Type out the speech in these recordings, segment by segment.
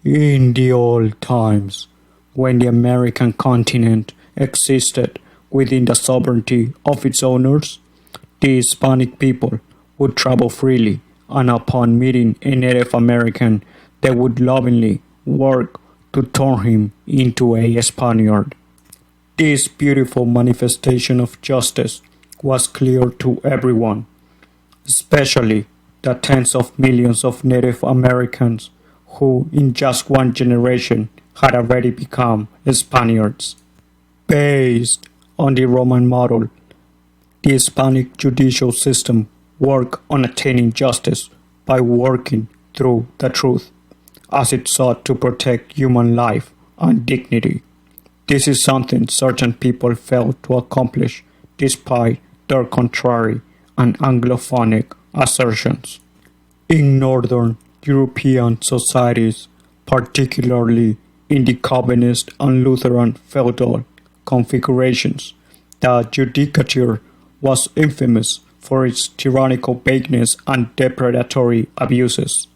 In the old times, when the American continent existed within the sovereignty of its owners, the Hispanic people would travel freely, and upon meeting a Native American, they would lovingly work to turn him into a Spaniard. This beautiful manifestation of justice was clear to everyone, especially the tens of millions of Native Americans who, in just one generation, had already become Spaniards. Based on the Roman model, the Hispanic judicial system worked on attaining justice by working through the truth, as it sought to protect human life and dignity. This is something certain people failed to accomplish despite their contrary and Anglophonic assertions. In Northern European societies, particularly in the Calvinist and Lutheran feudal configurations, the judicature was infamous for its tyrannical vagueness and depredatory abuses.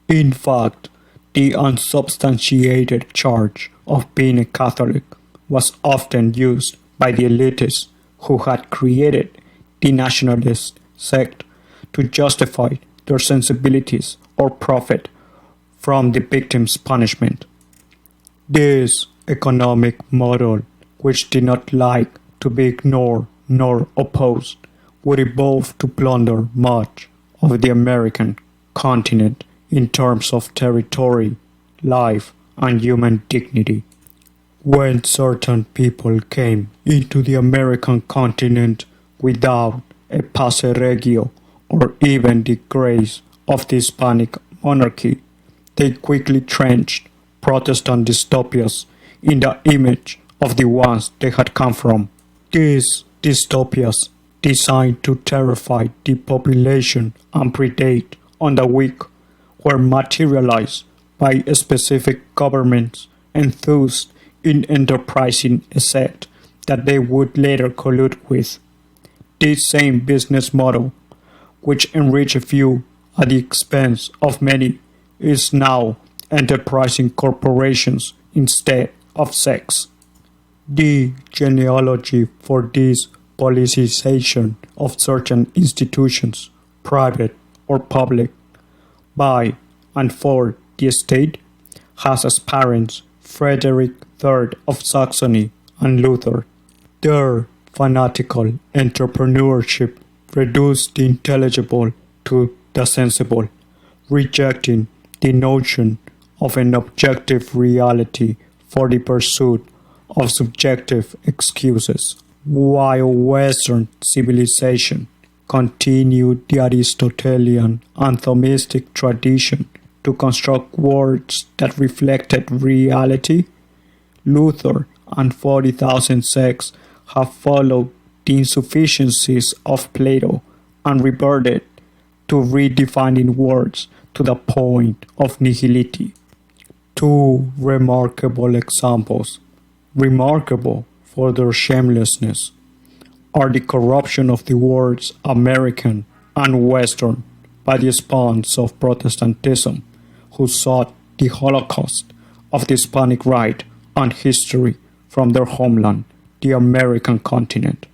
In fact, the unsubstantiated charge of being a Catholic was often used by the elitists who had created the nationalist sect to justify their sensibilities or profit from the victim's punishment. This economic model, which did not like to be ignored nor opposed, would evolve to plunder much of the American continent in terms of territory, life, and human dignity. When certain people came into the American continent without a Pase Regio or even the grace of the Hispanic Monarchy, they quickly trenched Protestant dystopias in the image of the ones they had come from. These dystopias, designed to terrify the population and predate on the weak, were materialized by specific governments enthused in enterprising a sect that they would later collude with. This same business model, which enriched a few at the expense of many, is now enterprising corporations instead of sects. The genealogy for this politicization of certain institutions, private or public, by and for the state, has as parents Frederick III of Saxony and Luther. Their fanatical entrepreneurship reduced the intelligible to the sensible, rejecting the notion of an objective reality for the pursuit of subjective excuses, while Western civilization continued the Aristotelian and Thomistic tradition to construct words that reflected reality. Luther and 40,000 sects have followed the insufficiencies of Plato and reverted to redefining words to the point of nihility. Two remarkable examples, remarkable for their shamelessness, are the corruption of the words American and Western by the spawns of Protestantism, who sought the Holocaust of the Hispanic right and history from their homeland, the American continent.